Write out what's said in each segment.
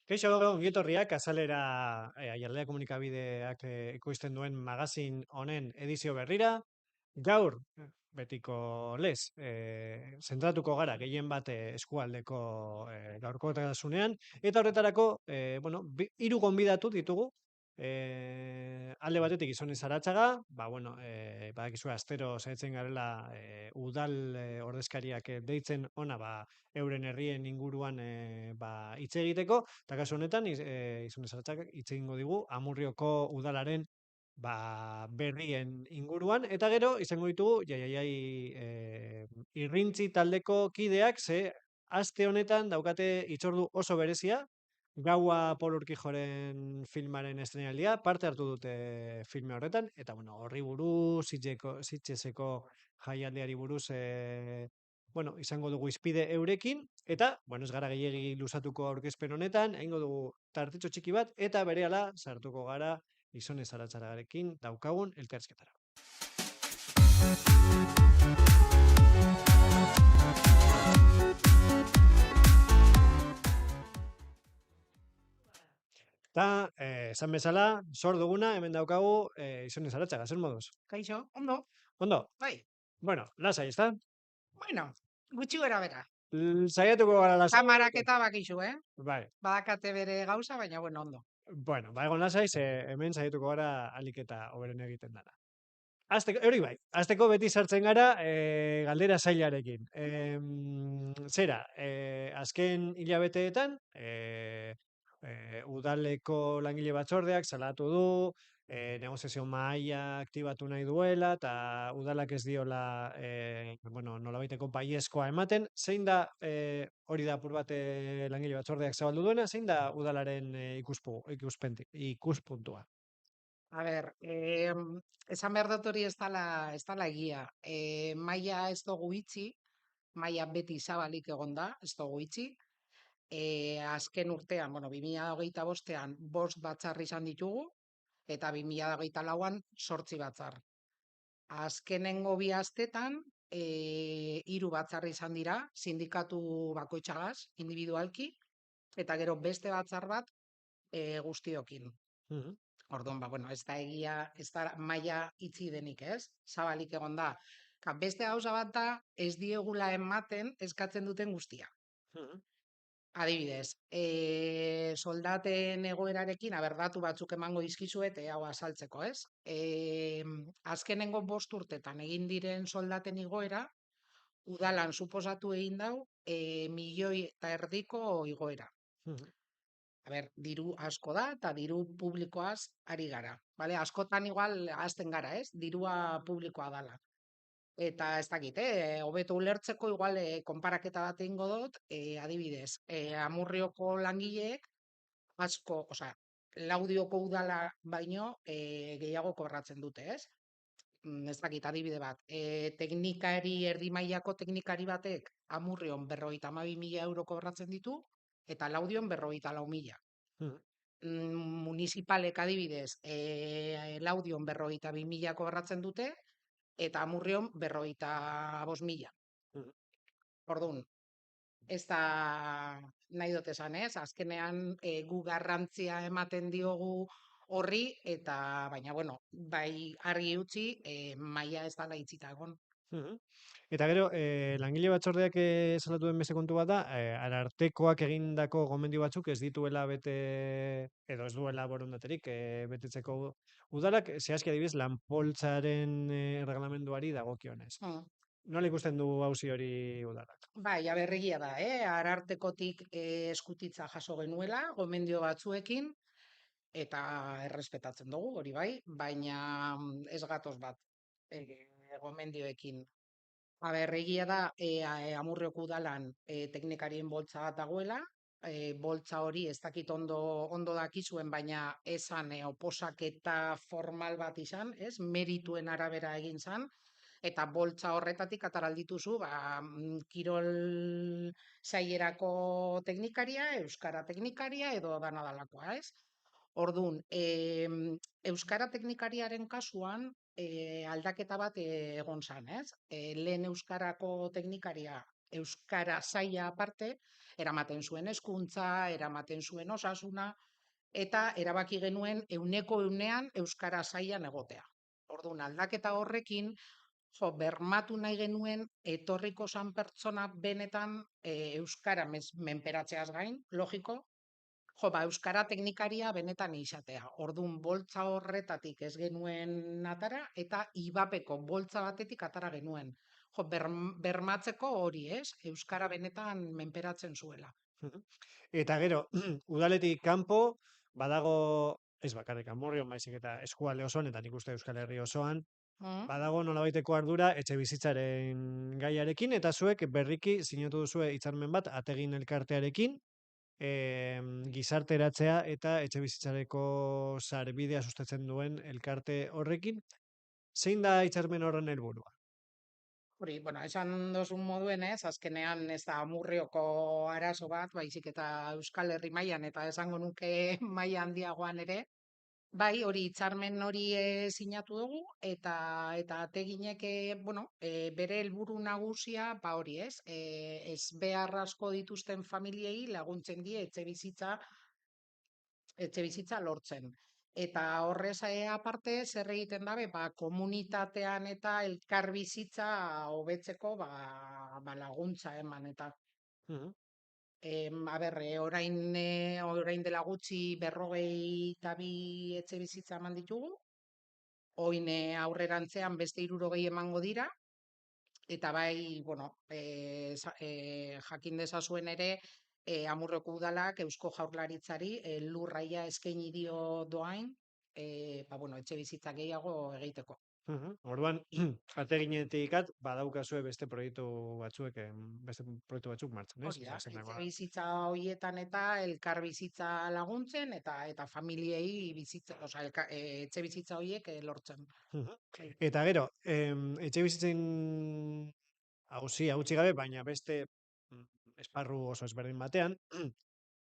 Kaixo, ongi etorriak azalera Jardea Komunikabideak ekoizten duen magazin honen edizio berrira. Gaur, betiko lez, zentratuko gara gehien bat eskualdeko gaurkotasunean, eta horretarako, hiru gonbidatu ditugu. Alde batetik Gizone Zaratzaga, badakizue astero saiatzen garela udal ordezkariak deitzen ona, euren herrien inguruan hitz egiteko, eta kasu honetan Gizone Zaratzagak hitz egingo digu Amurrioko udalaren berrien inguruan, eta gero izango ditugu irrintzi taldeko kideak, ze aste honetan daukate hitzordu oso berezia. Gaua Paul Urquijoren filmaren estreinaldia, parte hartu dute filme horretan, eta horri buruz, Sitgeseko jaialdiari buruz izango dugu izpide eurekin, eta ez gara gehiegi luzatuko aurkezpen honetan, egingo dugu tartetxo txiki bat, eta berehala sartuko gara Gizone Zaratzagarekin daukagun elkarrizketara. Eta, esan bezala, sor duguna, hemen daukagu Gizone Zaratzaga, zer moduz? Kaixo, ondo? Ondo? Bai. Lasai, ezta? Gutxi gara bera. Saiatuko gara lasai. Kamarak eta bakizu, Bai. Badakate bere gauza, baina ondo. Egon lasai, hemen saiatuko gara alik eta hoberen egiten dara. Hori bai, azteko beti sartzen gara galdera zailarekin. Azken hilabeteetan, udaleko langile batzordeak salatu du, negoziazio mahaia aktibatu nahi duela, eta udalak ez diola nolabaiteko baiezkoa ematen. Zein da, hori da apur bat langile batzordeak zabaldu duena, zein da udalaren ikuspuntua? A ber, esan behar dut hori ez dala egia. Maia ez dugu itxi, maia beti zabalik egon da, ez dugu itxi. Azken urtean, 2025an 5 batzar izan ditugu, eta 2024an 8 batzar. Azkenengo 2 astetan, 3 batzar izan dira, sindikatu bakoitzagaz, individualki, eta gero beste batzar bat guztiokin. Orduan, ez da egia, ez da maila itxi denik, ez? Zabalik egon da. Beste gauza bat da, ez diegula ematen eskatzen duten guztia. Adibidez, soldaten egoerarekin, datu batzuk emango dizkizuet, hau azaltzeko, ez? Azkenengo 5 urtetan egin diren soldaten igoera, udalan suposatu egin dau, 1,5 milioi igoera. Diru asko da, eta diru publikoaz ari gara. Askotan igual hasten gara, ez? Dirua publikoa dala. Eta ez dakit, hobeto ulertzeko igual konparaketa bat egingo dut, adibidez, Amurrioko langileek asko, Laudioko udala baino gehiago kobratzen dute, ez? Ez dakit, adibide bat. Teknikari, erdi mailako teknikari batek Amurrion 52.000 euro kobratzen ditu, eta Laudion 54.000. Mhm, Municipalek adibidez, Laudion 52.000 kobratzen dute, eta Amurrion 55.000. mhm, Orduan, ez da nahi dut esan, ez? Azkenean gu garrantzia ematen diogu horri, eta baina, bueno, bai argi utzi, maila ez dala itxita egon. mhm. Eta gero, langile batzordeak salatu den beste kontu bat da, arartekoak egindako gomendio batzuk ez dituela bete, edo ez duela borondaterik betetzeko udalak, zehazki adibidez, lanpoltzaren reglamenduari dagokionez. Mm. Nola ikusten du auzi hori udalak? Bai, aberregia da, Arartekotik eskutitza jaso genuela, gomendio batzuekin, eta errespetatzen dugu, hori bai, baina ez gatoz bat gomendioekin. Egia da, Amurrioko udalan teknikarien boltsa bat dagoela, boltsa hori ez dakit ondo dakizuen, baina esan oposaketa formal bat izan, ez? Merituen arabera egin zan, eta boltsa horretatik ataral dituzu, kirol saierako teknikaria, euskara teknikaria edo dana dalakoa, ez? Ordun, euskara teknikariaren kasuan aldaketa bat egon zan, ez? Lehen euskarako teknikaria euskara saia aparte, eramaten zuen hezkuntza, eramaten zuen osasuna, eta erabaki genuen 100% euskara saian egotea. Orduan, aldaketa horrekin, bermatu nahi genuen etorriko zan pertsona benetan euskara menperatzeaz gain, logiko, euskara teknikaria benetan izatea. Orduan, boltza horretatik ez genuen atara, eta ibapeko boltza batetik atara genuen. Bermatzeko hori, ez? Euskara benetan menperatzen zuela. Mhm. Eta gero, udaletik kanpo, badago, ez bakarrik Amurrion, baizik eta eskualde osoan, eta nik uste Euskal Herri osoan, Mm? badago nolabaiteko ardura etxe bizitzaren gaiarekin, eta zuek berriki sinatu duzue hitzarmen bat ategin elkartearekin, gizarteratzea eta etxe bizitzareko sarbidea sustatzen duen elkarte horrekin. Zein da hitzarmen horren helburua? Hori, bueno, esan dozun moduen, ez, azkenean ez da Amurrioko arazo bat, baizik eta Euskal Herri mailan eta esango nuke maila handiagoan ere. Bai, hori hitzarmen hori sinatu dugu, eta ateginek, bueno, bere helburu nagusia, hori, ez, ez behar asko dituzten familiei laguntzen die etxe bizitza lortzen. Eta horrez aparte, zer egiten dabe, komunitatean eta elkarbizitza hobetzeko laguntza eman. Eta Mhm, orain dela gutxi 52 etxe bizitza eman ditugu, oin aurrerantzean beste 60 emango dira, eta bai, bueno, jakin dezazuen ere, Amurreko udalak Eusko Jaurlaritzari lurraia eskaini dio doain, bueno, etxe bizitza gehiago egiteko. mhm. Orduan, ateginetik badaukazue beste proiektu batzuek, beste proiektu batzuk martxan, ez? Hori da, Osea, etxe zenagoa. bizitza horietan eta elkar bizitza laguntzen, eta familiei bizitza, osea, etxe bizitza horiek lortzen. Mhm. Bai. Eta gero, etxe bizitzen auzia utzi gabe, baina beste mm, esparru oso ezberdin batean,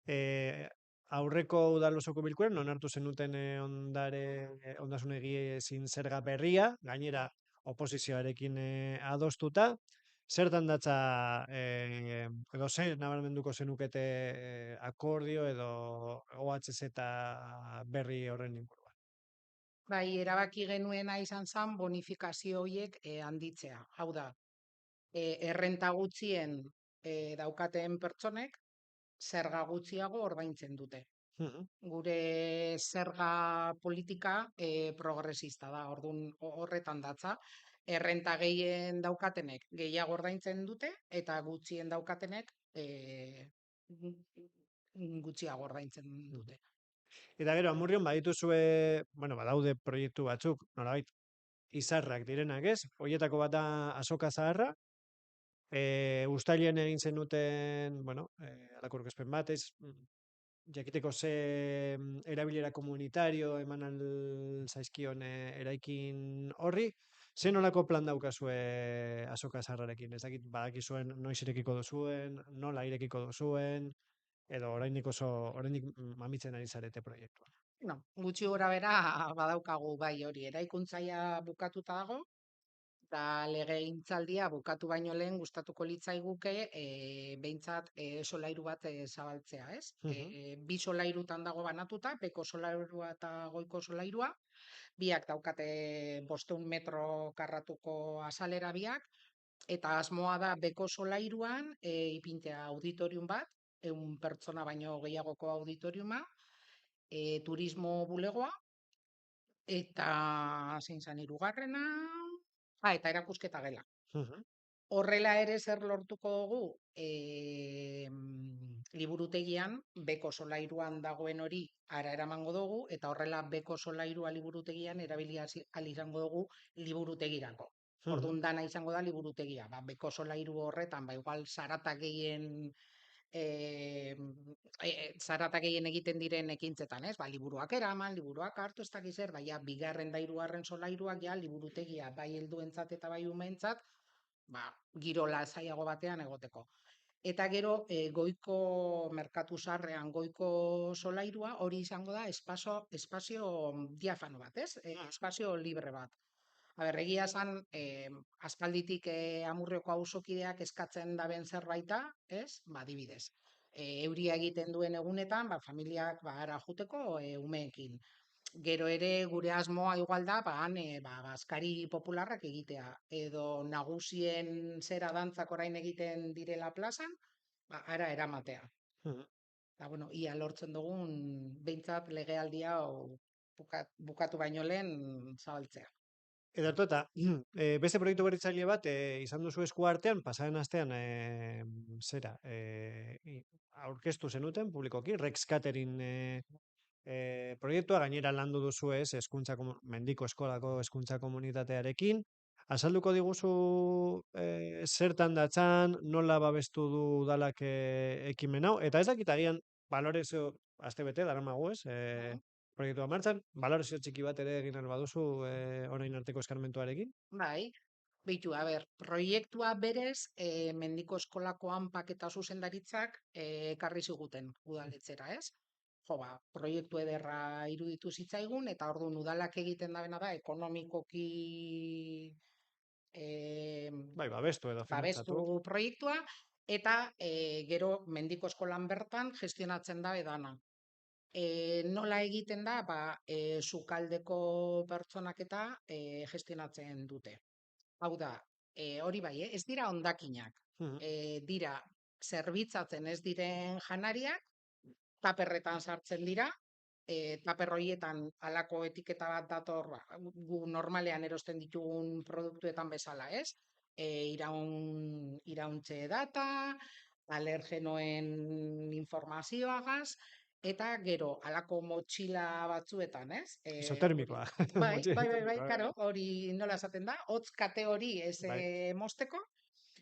eh, aurreko udal osoko bilkuran onartu zenuten ondasun ezin zerga berria, gainera oposizioarekin adostuta, zertan datza edo zer nabarmenduko zenukete akordio edo OHZ eta berri horren inguruan. Bai, erabaki genuena izan zen bonifikazio horiek handitzea. Hau da, errenta gutxien daukaten pertsonek zerga gutxiago ordaintzen dute. Mhm, Gure zerga politika progresista da, orduan horretan datza. Errenta gehien daukatenek gehiago ordaintzen dute, eta gutxien daukatenek gutxiago ordaintzen mhm. dute. Eta gero, Amurrion badituzue, bueno, badaude proiektu batzuk, nolabait, izarrak direnak, ez? Hoietako bat da Azoka Zaharra, uztailean egin zenuten, bueno, halako aurkezpen bat, ez? jakiteko ze erabilera komunitario eman al zaizkion eraikin horri, ze nolako plan daukazue azoka zaharrarekin? Ez dakit badakizuen noiz irekiko duzuen, nola irekiko duzuen, edo oraindik mamitzen ari zarete proiektua. No, gutxi gora bera badaukagu bai hori, eraikuntzaia bukatuta dago, eta legegintzaldia bukatu baino lehen gustatuko litzaiguke behintzat solairu bat zabaltzea, ez? Mhm, Bi solairutan dago banatuta, beko solairua eta goiko solairua, biak daukate 500 metro karratuko azalera biak, eta asmoa da beko solairuan ipintzea auditorium bat, 100 pertsona baino gehiagoko auditoriuma, turismo bulegoa, eta zein zen hirugarrena, eta erakusketa gela. mhm, Horrela ere zer lortuko dugu, liburutegian, beko solairuan dagoen hori ara eramango dugu, eta horrela beko solairua liburutegian erabili ahal izango dugu liburutegirako. mhm. Orduan dana izango da liburutegia, ba, beko solairu horretan, ba, igual zarata gehien zarata gehien egiten diren ekintzetan, ez? Ba, liburuak eraman, liburuak hartu, ez dakiz zer, ba, ja, bigarren da hirugarren solairuak ja liburutegia bai helduentzat eta bai umeentzat, ba, giro lasaiago batean egoteko. Eta gero goiko merkatu sarrean goiko solairua hori izango da espazio diafano bat, ez? Espazio libre bat. Egia esan, aspalditik Amurrioko auzokideak eskatzen daben zerbaita, ez? Ba, adibidez. Euria egiten duen egunetan, ba, familiak ba, ara joteko umeekin. Gero ere gure asmoa igual da, ba, han, ba, bazkari popularrak egitea. Edo nagusien zera dantzak orain egiten direla plazan, ba, ara eramatea. Mhm. Eta, bueno, ia lortzen dugun, behintzat legealdia bukatu baino lehen zabaltzea. Ederto eta beste proiektu berritzaile bat izan duzu esku artean, pasaren astean zera, aurkeztu zenuten publikoki, Rex Catering proiektua, gainera landu duzu ez, mendiko eskolako hezkuntza komunitatearekin. Azalduko diguzu zertan datzan, nola babestu du udalak ekimen hau, eta ez dakit agian balorezio astebete daramagu ez, Mm. proiektua martxan, balorezio txiki bat ere egin ahal baduzu orain arteko eskarmentuarekin. Bai, beitu, proiektua berez, mendiko eskolako hanpak eta zuzendaritzak ekarri ziguten udaletxera, ez? Jo, ba, proiektu ederra iruditu zitzaigun, eta orduan udalak egiten dabena da, ekonomikoki eh, Bai, babestu edo finantzatu. babestu proiektua, eta gero mendiko eskolan bertan gestionatzen da edana. Nola egiten da, ba, sukaldeko pertsonak eta gestionatzen dute. Hau da, hori bai, ez dira hondakinak. Mhm. Dira zerbitzatzen ez diren janariak, taperretan sartzen dira, taper horietan halako etiketa bat dator, ba, gu normalean erosten ditugun produktuetan bezala, ez? Irauntze data, alergenoen informazioagaz, eta gero halako motxila batzuetan, ez? Hori. Isotermikoa. Bai, Motxila bai, bai, bai, termikoa, karo, hori nola esaten da, hotz kate hori ez bai. mosteko,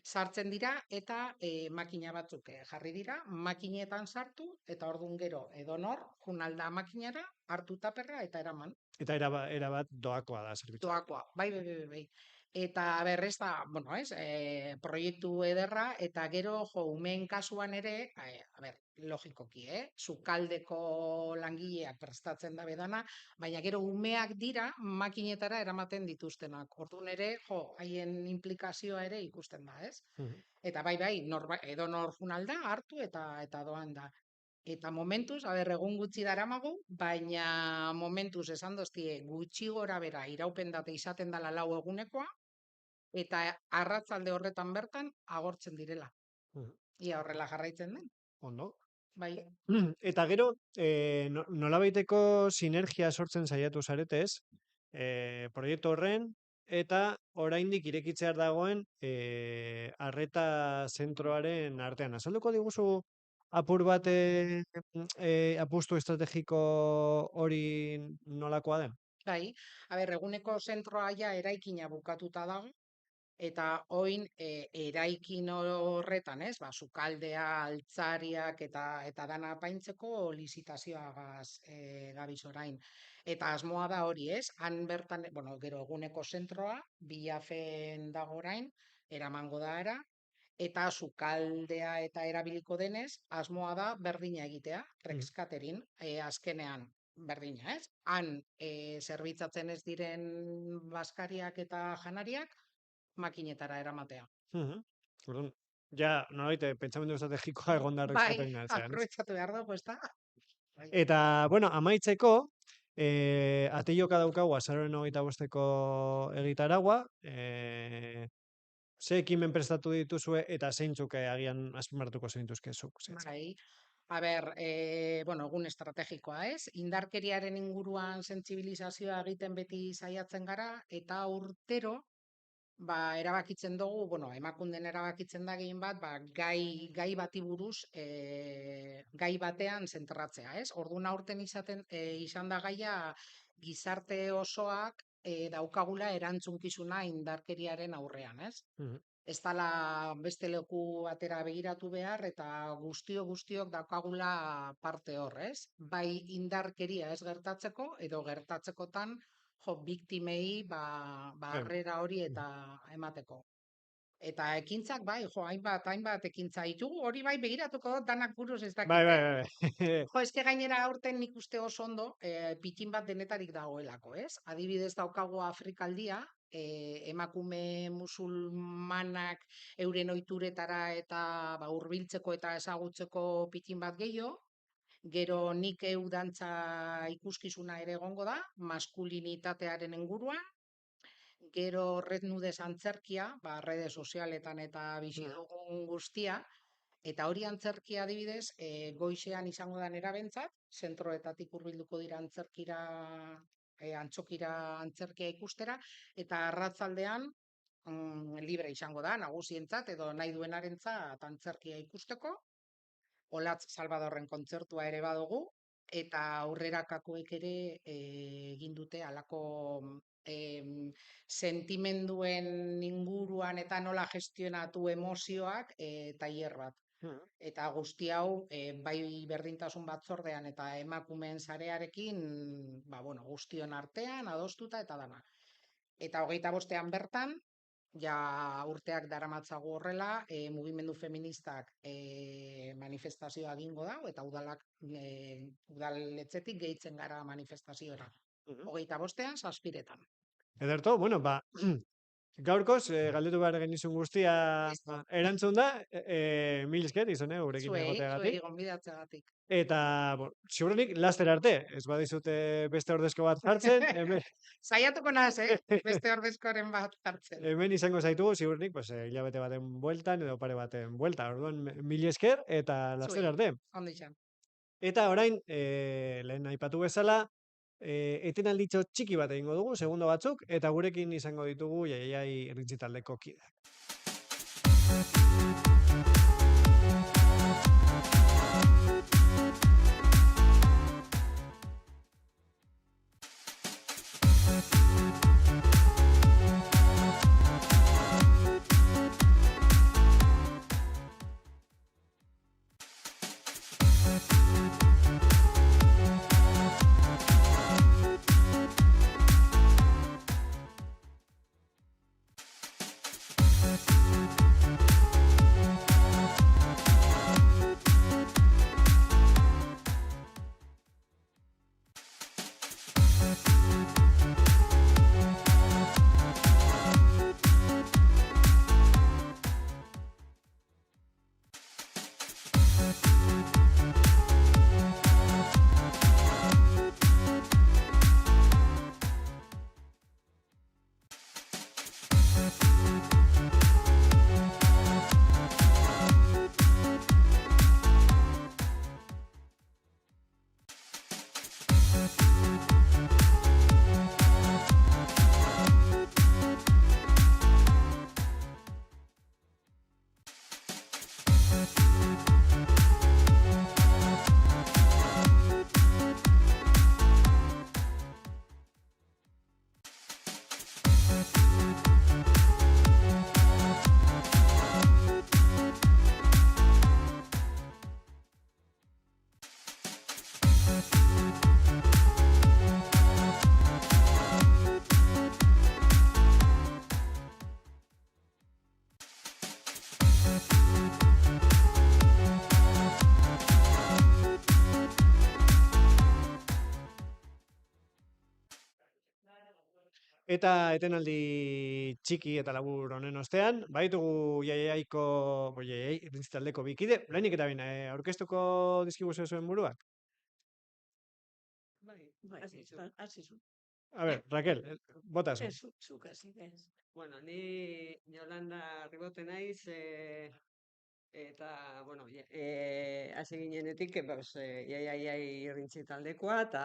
sartzen dira eta makina batzuk jarri dira, makinetan sartu eta ordun gero edonor jun alda makinara, hartu taperra eta eraman Eta erabat doakoa da zerbitzua. doakoa. Bai, bai, bai, bai. Eta berrez da, bueno, ez, proiektu ederra eta gero jo umeen kasuan ere, logikoki, sukaldeko langileak prestatzen da bedana, baina gero umeak dira makinetara eramaten dituztenak. Orduan ere, jo, haien implikazioa ere ikusten da, ez? Mhm. Eta bai, bai, edonor jun alda hartu eta doan da. Eta momentuz, egun gutxi daramagu, baina momentuz esan doztie gutxi gora bera iraupen date izaten dela 4 egunekoa, eta arratzalde horretan bertan agortzen direla. Mhm. Ia horrela jarraitzen den. Ondo. Bai, Eta gero, nolabaiteko sinergia sortzen saiatu zarete ez, proiektu horren, eta oraindik irekitzear dagoen arreta zentroaren artean. Azalduko diguzu apur bat apustu estrategiko hori nolakoa den? bai. Eguneko zentroa ja eraikina bukatuta dago, eta oin eraikin horretan, ez, ba, sukaldea, altzariak eta dana apaintzeko lizitazioagaz gabiz orain. Eta asmoa da hori, ez? Han bertan, bueno, gero eguneko zentroa, Bilafen dago orain, eramango da ara, eta sukaldea eta erabiliko denez, asmoa da berdina egitea, Mhm. Rex Catering, azkenean berdina, ez? Han zerbitzatzen ez diren baskariak eta janariak, makinetara eramatea. Mhm. Orduan, ja, nolabait, pentsamendu estrategikoa egon da Rex Bai, Catering atzean, ez? aprobetxatu behar dugu, ezta? Bai. Eta, bueno, amaitzeko, ate-joka daukagu azaroaren 25eko egitaragua, ze ekimen prestatu dituzue eta zeintzuk agian azpimarratuko zenituzke zuk zehatzak. Bai. A ber, bueno, egun estrategikoa, ez? Indarkeriaren inguruan sentsibilizazioa egiten beti saiatzen gara, eta urtero, ba, erabakitzen dugu, bueno, emakunden erabakitzen da gehien bat, ba, gai bati buruz, gai batean zentratzea, ez? Orduan aurten izan da gaia gizarte osoak daukagula erantzunkizuna indarkeriaren aurrean, ez? Mhm. Ez dala beste leku batera begiratu behar eta guztiok daukagula parte hor, ez? Bai indarkeria ez gertatzeko edo gertatzekotan biktimei Bai, harrera hori eta emateko. Eta ekintzak bai, hainbat ekintza ditugu, hori bai begiratuko dut danak buruz ez bai, dakite. bai, bai. Eske gainera aurten nik uste oso ondo, pitin bat denetarik dagoelako, ez? Adibidez daukagu Afrikaldia, emakume musulmanak euren ohituretara eta ba, hurbiltzeko eta ezagutzeko pitin bat gehiago. Gero nik dantza ikuskizuna ere egongo da, maskulinitatearen inguruan. Gero Red Nudes antzerkia, ba, rede sozialetan eta bizi Mhm. dugun guztia, eta hori antzerkia adibidez, goizean izango da nerabentzat, zentroetatik hurbilduko dira antzerkira, antzokira antzerkia ikustera, eta arratzaldean libre izango da, nagusientzat edo nahi duenarentzat antzerkia ikusteko. Olatz Salvadorren kontzertua ere badugu, eta aurrerakakoek ere egin dute halako sentimenduen inguruan eta nola gestionatu emozioak tailer bat. Mhm. Eta guzti hau bai berdintasun batzordean eta emakumeen sarearekin, ba, bueno, guztion artean adostuta eta dana. Eta 25ean bertan, ja urteak daramatzagu horrela, mugimendu feministak manifestazioa egingo da, eta udaletxetik gehitzen gara manifestaziora. Mhm. 25ean, 7:00. Ederto, bueno, ba, gaurkoz, galdetu behar genizun guztia Listo. erantzun da, mil esker, izone, gurekin Zuei egoteagatik. gonbidatzeagatik. Eta, bueno, ziurrenik, laster arte, ez badizute beste ordezko bat jartzen, hemen, Saiatuko naz, beste ordezkoren bat hartzen. hemen izango zaitugu, ziurrenik, pues, hilabete baten bueltan, edo pare baten buelta. Orduan, mil esker, eta laster Zuei, arte. ondo izan. Eta orain, lehen aipatu bezala, etenalditxo txiki bat egingo dugu, segundo batzuk, eta gurekin izango ditugu jaiai irritzi taldeko kideak. Eta etenaldi txiki eta labur honen ostean, baitugu jaiaiko, jaiai, taldeko bikide, lehenik eta baina, aurkeztuko dizkiguzu zuen buruak? Bai, hasi zu. A ver, Raquel, bota zu. Ez, zuk hasi, ez. Bueno, ni Yolanda Ribote naiz, eta, bueno, hasi ginenetik, jaiai irrintzi taldekoa, eta,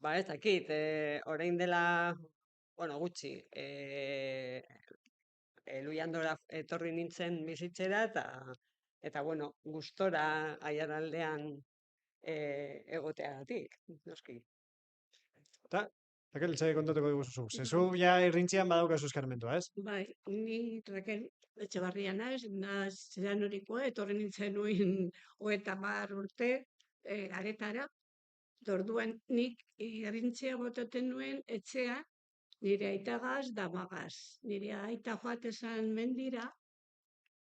ba, ez dakit, orain dela, bueno, gutxi, Luiandora etorri nintzen bizitzera, eta bueno, gustora aiaraldean egoteagatik, noski. Eta, Raquel, ze kontatuko diguzu zu. Zezu ja irrintzian badaukazu eskarmentua, ez? Bai, ni Raquel Etxebarria naiz, Zeranurikoa, etorri nintzen nuin 30 urte aretara. Orduan nik irrintzia botaten nuen etxea, nire aitagaz da magaz. Nire aita joatezan mendira,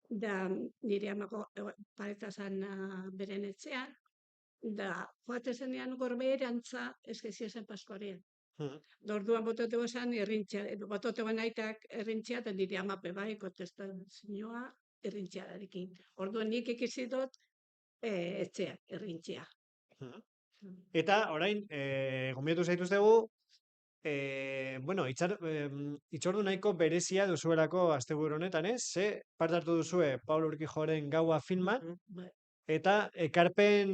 da nire amako pareta zan beren etxean, da joatezenean gorbeerantza eskezi zen paskorean. Orduan bototeko esan irrintzia, bototeko aitak irrintzia, eta nire amape bai, kontestazioa irrintziarekin. Orduan nik ikisi dut etxea, irrintzia. Eta orain, gonbidatu zaituztegu, bueno, itzordu nahiko berezia duzuelako asteburu honetan, ez? Ze parte hartu duzue Paul Urquijoren Gaua filman, eta ekarpen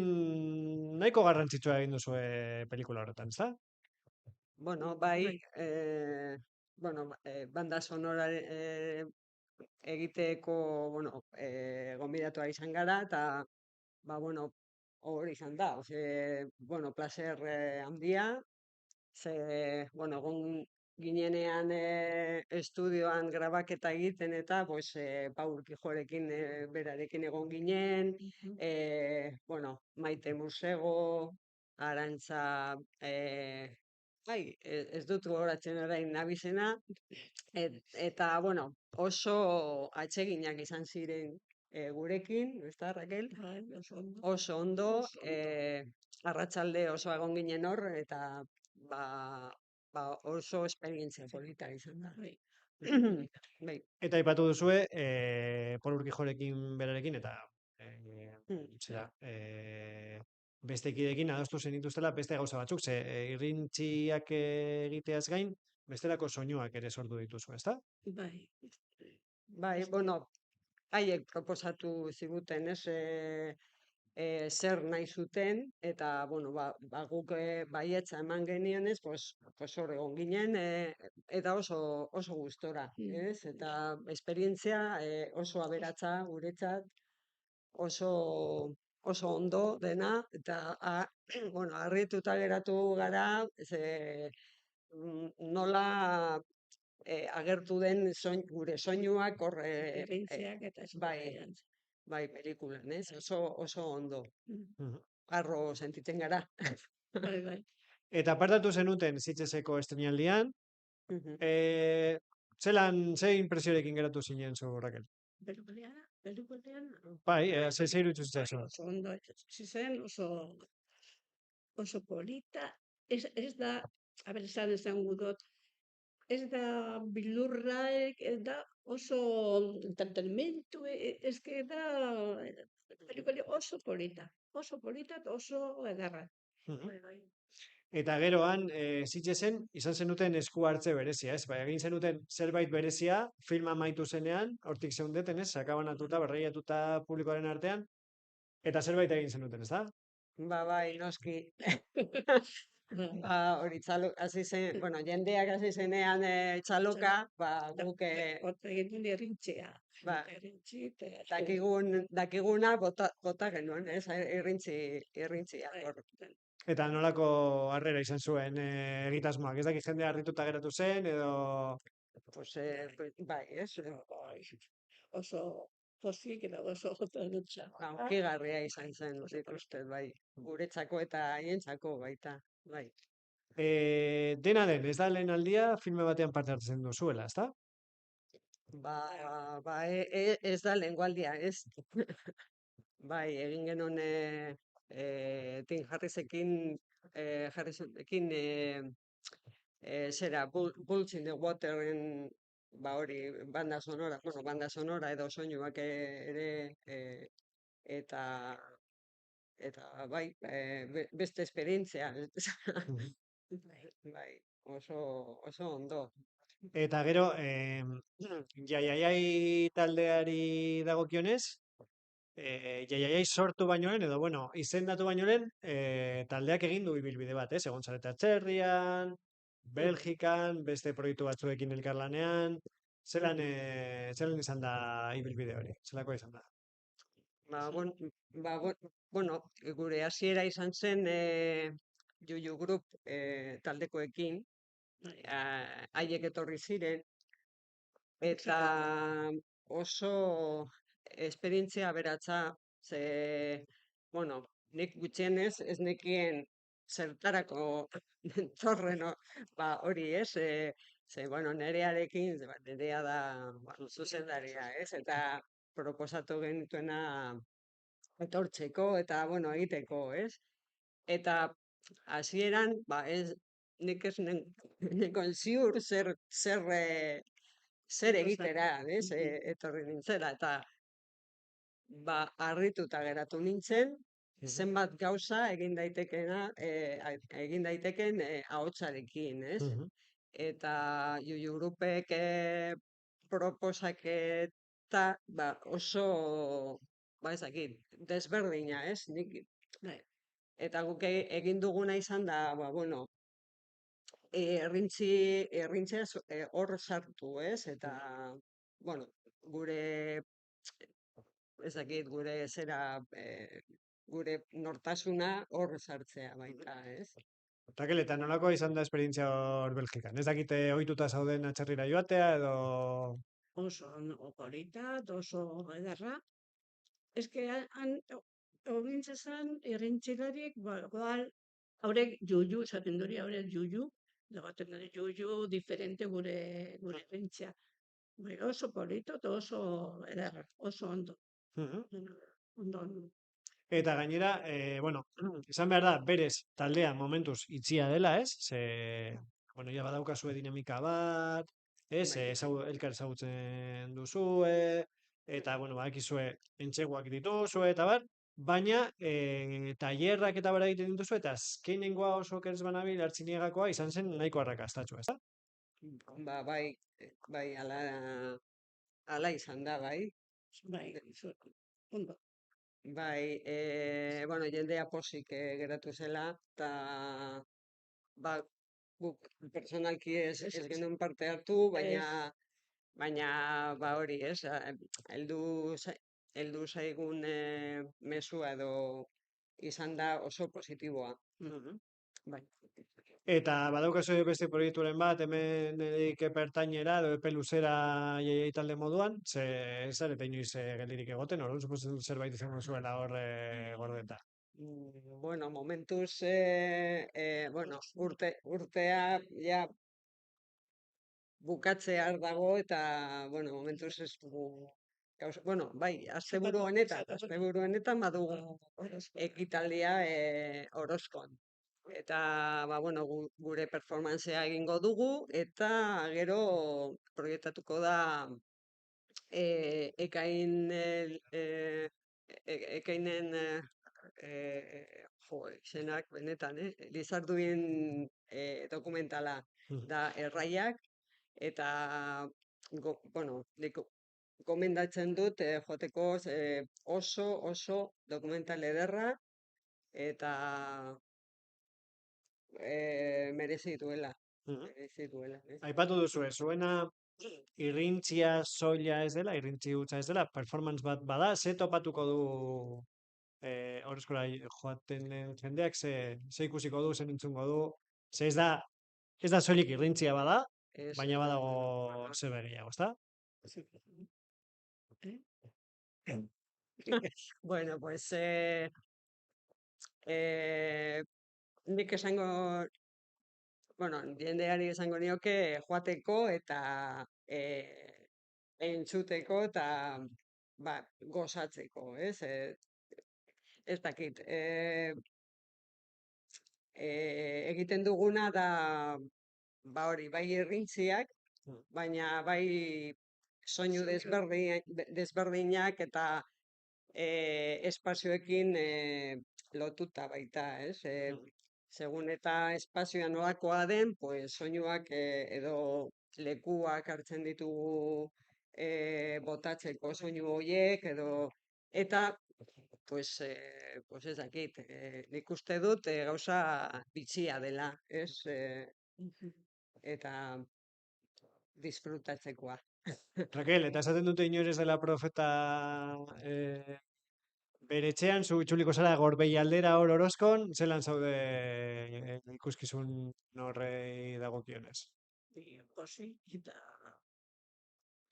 nahiko garrantzitsua egin duzue pelikula horretan, ezta? Bueno, bai, bueno, banda sonora egiteko, bueno, gonbidatua izan gara, eta, ba, bueno, hori izan da, bueno, placer handia, ze, bueno, egon ginenean estudioan grabaketa egiten, eta, pues, Paul Urquijorekin berarekin egon ginen, bueno, Maite Musego, Arantza, bai, ez dut gogoratzen orain nabizena, eta, bueno, oso atseginak izan ziren gurekin, ezta, Raquel? Oso ondo, arratsalde oso egon ginen hor, eta oso esperientzia polita izan da. Bai. Eta aipatu duzue, Paul Urquijorekin berarekin, eta zera, beste kideekin adostu zenituztela beste gauza batzuk, ze irrintziak egiteaz gain, bestelako soinuak ere sortu dituzu, ezta? Bai. Bai, bueno, haiek proposatu ziguten, ez, zer nahi zuten, eta, bueno, guk baietza eman genionez, pues hor egon ginen, eta oso gustora, ez? Eta esperientzia oso aberatsa guretzat, oso ondo dena, eta, bueno, harrituta geratu gara, ze nola agertu den gure soinuak hor, bai, pelikulan, ez? Oso ondo. Harro sentitzen gara. Bai. Eta apartatu zenuten zitzeseko estreinaldian, ze impresiorekin geratu zinen zu, Raquel? Pelikulean? Bai, ze iruditu zitzaizu? Oso ondo, zen oso polita, ez da, esan gudot, ez da bilurraek, ez da oso entretenimiento, ez que da pelikula oso polita, eta oso edarra. Eta geroan, zitzesen, izan zenuten esku hartze berezia, ez? Bai, egin zenuten zerbait berezia, filma amaitu zenean, hortik zeundeten, ez? Sakabanatuta, berreiatuta publikoaren artean, eta zerbait egin zenuten, ez da? Bai, noski. Hori hasi zen, bueno, jendeak hasi zenean txaloka, guk egin irrintzia. Dakiguna bota genuen, ez, irrintzia. Eta nolako harrera izan zuen egitasmoak, ez dakit jendea harrituta geratu zen, edo... Pues, bai, ez, oso pozik eta oso jotanutza. Onkigarria izan zen, nik uste, bai, guretzako eta haientzako baita, bai. Dena den, ez da lehen aldia filme batean parte hartzen duzuela, ez da? Ez da lengualdia, ez. Bai, egin genuen Tim Harrisekin zera, Bulls in the Waterren, ba hori, banda sonora edo soinuak ere, eta bai, beste esperientzia, Mhm. bai, oso ondo. Eta gero, jaiaiai taldeari dagokionez, jaiaiai sortu baino lehen, edo bueno, izendatu baino lehen, taldeak egin du ibilbide bat, ez? Egon zarete atzerrian, Belgikan, beste proiektu batzuekin elkarlanean, zelan izan da ibilbide hori? Zelako izan da? Ba, bueno, gure hasiera izan zen Juju Group taldekoekin, haiek etorri ziren, eta oso esperientzia aberatsa, ze, bueno, nik gutxienez ez nekien zertarako torren, ba, hori ez, bueno, nerearekin, nerea da zuzendaria, ez, eta proposatu genituena etortzeko eta, bueno, egiteko, ez? Eta hasieran, ba, nik ez nekon ziur zer egitera, ez? Etorri nintzela, eta ba, harrituta geratu nintzen, zenbat gauza egin daiteken ahotsarekin, ez? Mhm. Eta Juju Grupek proposaketa ba, oso, ba ez dakit, desberdina, ez? Eta guk egin duguna izan da, ba, bueno, errintzea hor sartu, ez? Eta, bueno, gure, ez dakit, gure nortasuna hor sartzea baita, ez? Rakel, eta nolakoa izan da esperientzia hor Belgikan? Ez dakite ohituta zauden atzerrira joatea edo... Oso polita, oso ederra. Ez que han ogintzezan irrintzilarik, igual, haurek juju, esaten duri haurek juju, legaten duri juju diferente gure irrintzia. Bai, oso polito eta oso ederra, oso ondo. Mhm. Ondo, ondo. Eta gainera, bueno, esan behar da, berez taldea momentuz itxia dela, ez? Ze, bueno, ja badaukazue dinamika bat, ez? Bai. Elkar ezagutzen duzue, eta, bueno, badakizue entxeguak dituzue, eta bar, baina tailerrak eta bara egiten dituzu, eta azkenengoa oso kerz banabil hartziniagakoa izan zen nahiko arrakastatxua, ez da? Ba, bai, ala izan da, bai. Bai, ondo. Bai, bueno, jendea posik geratu zela, eta ba, guk personalki ez genuen parte hartu, baina ba hori, ez, heldu zaigun mezua edo izan da oso positiboa. Bai. Eta badaukazue beste proiekturen bat, hemen pertainera edo epe luzera jaiai talde moduan, ze ez zarete inoiz geldirik egoten, orduan suposatzen dut zerbait izango zuela hor gordeta. Bueno, momentuz, bueno, urtea ja bukatzear dago eta, bueno, momentuz ez dugu bueno, bai, asteburu honetan badugu ekitaldia Orozkon. Eta, ba, bueno, gure performantzea egingo dugu, eta gero proiektatuko da ekainen izenak benetan, Lizarduin dokumentala da erraiak, eta bueno, gomendatzen dut joteko oso dokumental ederra, eta merezi duela. Aipatu duzu, zuena irrintzia soila ez dela, irrintzi hutsa ez dela, performance bat bada, ze topatuko du horrezkola joaten den jendeak, ze ikusiko du, ze entzungo du, ze ez da soilik irrintzia bada, baina badago ze gehiago, ezta? Bueno, pues nik esango, bueno, jendeari esango nioke joateko eta entzuteko eta ba, gozatzeko, ez? Ez dakit, egiten duguna da ba hori, bai errintziak, Mm. baina bai soinu desberdinak eta espazioekin lotuta baita, ez? Mm. Segun eta espazioa nolakoa den, pues soinuak edo lekuak hartzen ditugu botatzeko soinu horiek edo eta pues ez dakit, nik uste dut gauza bitxia dela, ez? Eta disfrutatzekoa. Raquel, eta esaten dute inor ez dela profeta bere etxean, zu itzuliko zara Gorbei aldera hor Orozkon, zelan zaude ikuskizun horrei dagokionez? Posi, eta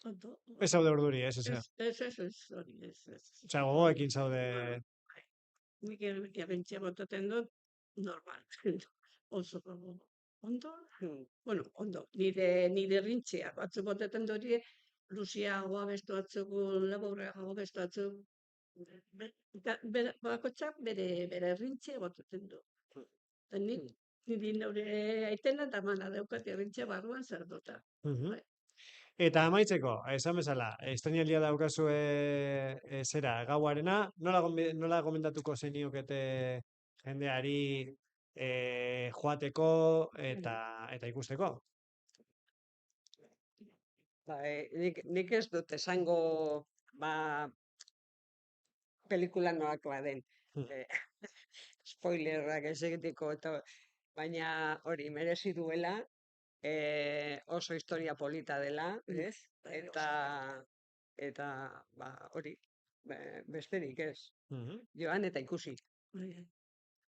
ondo. Ez zaude urduri, ez, Ez, hori, ez. Osea, gogoekin zaude... Nik errentzia botaten dut, normal. Oso ondo. Bueno, ondo. Nire errentzia batzu botaten dut, luziagoa bestu batzuk, laburragoa bestu batzuk. Bakotxak bere errentzia botaten du. Eta niri nire aitena eta mana daukat errentzia barruan zer dota. Mhm. Eta amaitzeko, esan bezala, estreinaldia daukazue zera gauarena, nola gomendatuko zeniokete jendeari joateko eta ikusteko? Nik ez dut esango ba, pelikula nolakoa den. Spoilerrak ez egiteko, baina hori merezi duela, oso historia polita dela, ez? Eta ba, hori, besterik ez. Joan eta ikusi.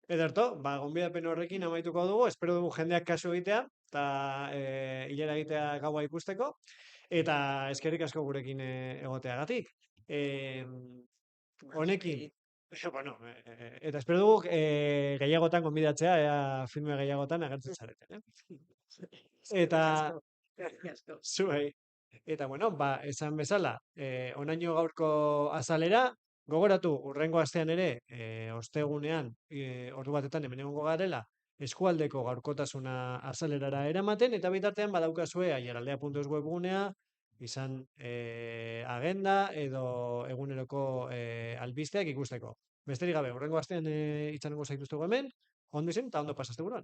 Ederto, ba, gonbidapen horrekin amaituko dugu, espero dugu jendeak kasu egitea, eta hilera egitea gaua ikusteko, eta eskerrik asko gurekin egoteagatik. Honekin, bueno, eta espero dugu gehiagotan gonbidatzea, ea filme gehiagotan agertzen zareten, Eta zuei. Eta bueno, ba, esan bezala, onaino gaurko azalera, gogoratu, urrengo astean ere, ostegunean, ordu batetan hemen egongo garela, eskualdeko gaurkotasuna azalerara eramaten, eta bitartean badaukazue aiaraldea.eus webgunea, izan agenda edo eguneroko albisteak ikusteko. Besterik gabe, urrengo astean itxanengo zaituztegu hemen, ondo izan eta ondo pasazte buruan.